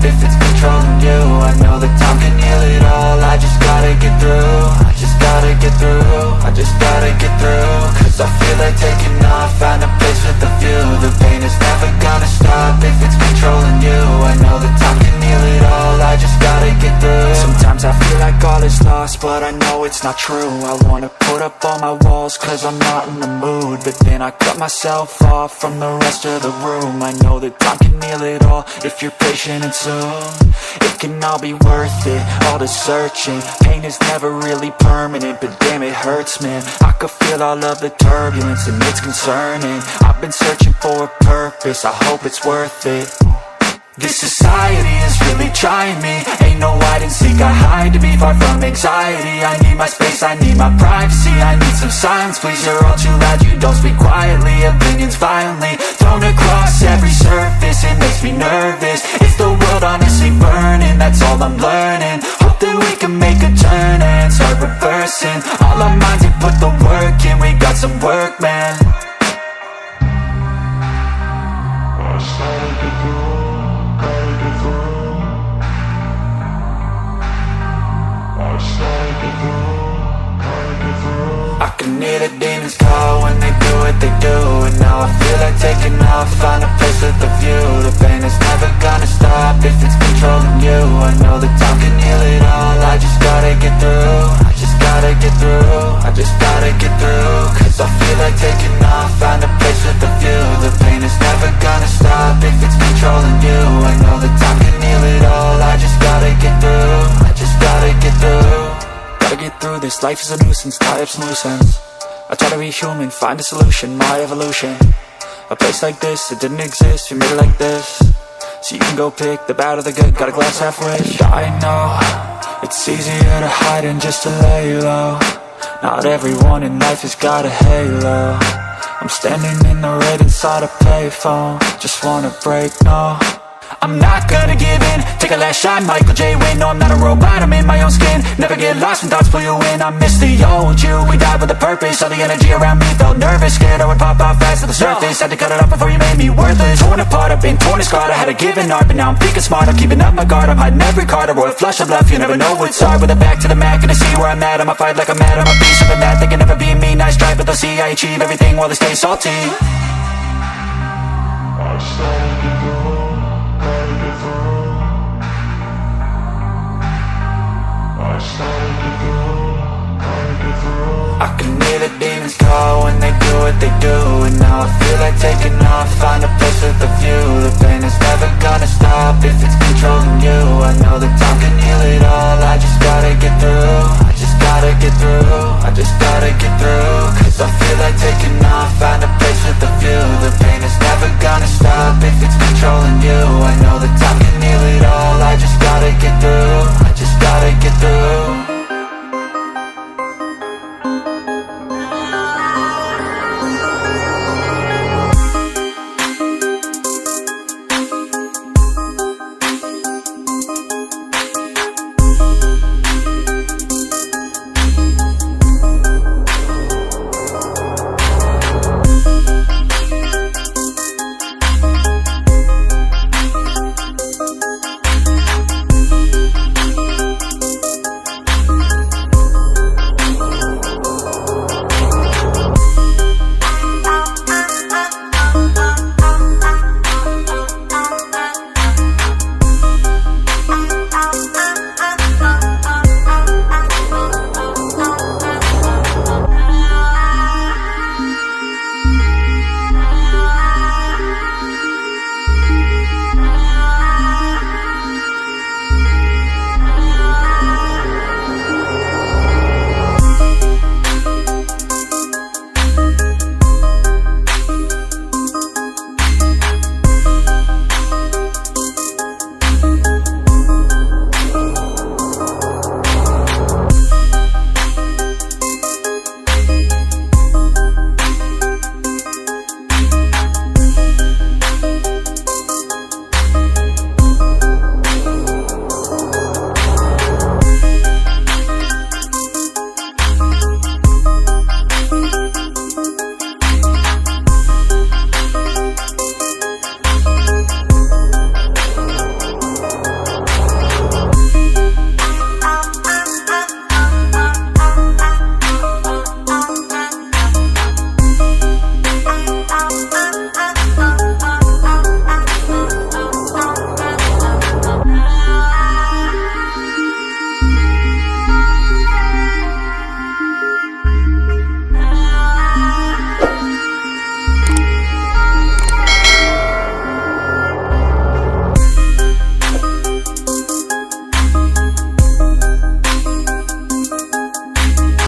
if it's controlling you. I know that time can heal it all. I just gotta get through. I just gotta get through. I just gotta get through. Cause I feel like taking off, find a place with a view. The pain is never gonna stop if it's controlling you. I know that time can heal it all. I just gotta get through. Sometimes I feel like all is lost, but I know it's not true. I wanna put up all my walls cause I'm not in the mood, but then I cut myself off from the rest of the room. I know that time can heal it all if you're patient and soon it can all be worth it, all the searching. Pain is never really permanent, but damn it hurts, man. I could feel all of the turbulence and it's concerning. I've been searching for a purpose, I hope it's worth it. This society is really trying me. Ain't no hide and seek, I hide to be far from anxiety. I need my space, I need my privacy. I need some silence, please, you're all too loud. You don't speak quietly, opinions violently thrown across every surface. It makes me nervous. Is the world honestly burning? That's all I'm learning. Hope that we can make a turn and start reversing all our minds and put the work in. We got some work, man. I can hear the demons call when they do what they do. And now I feel like taking off, find a place with a view. The pain is never gonna stop if it's controlling you. I know that time can heal it all. I just gotta get through. I just gotta get through. I just gotta get through. Cause I feel like taking off, find a place with a view. The pain is never gonna stop if it's controlling you. I know that time can heal it all. I just gotta get through. I just gotta get through. Gotta get through this, life is a nuisance, tie up some loose ends. I try to be human, find a solution, my evolution. A place like this, it didn't exist, we made it like this. So you can go pick the bad or the good, got a glass half wish. I know, it's easier to hide than just to lay low. Not everyone in life has got a halo. I'm standing in the red inside a payphone. Just wanna break, no, I'm not gonna give in. Take a last shot, Michael J. Win. No, I'm not a robot, I'm in my own skin. Never get lost when thoughts pull you in. I miss the old you, we died with a purpose. All the energy around me felt nervous, scared I would pop out fast to the surface. Had to cut it off before you made me worthless. Torn apart, I've been torn and scarred. I had to give an art, but now I'm thinking smart. I'm keeping up my guard, I'm hiding every card. A royal flush of love, you never know what's hard. With a back to the mat, gonna see where I'm at. I'ma fight like I'm mad, I'ma be something that they can never be me. Nice try, but they'll see I achieve everything while they stay salty. I started to go. I can hear the demons call when they do what they do. And now I feel like taking off, find a place with a view. The pain is never gonna stop if it's controlling you. I know that time can heal it all. I just gotta get through. I just gotta get through. I just gotta get through. Cause I feel like taking off, find a place with a view.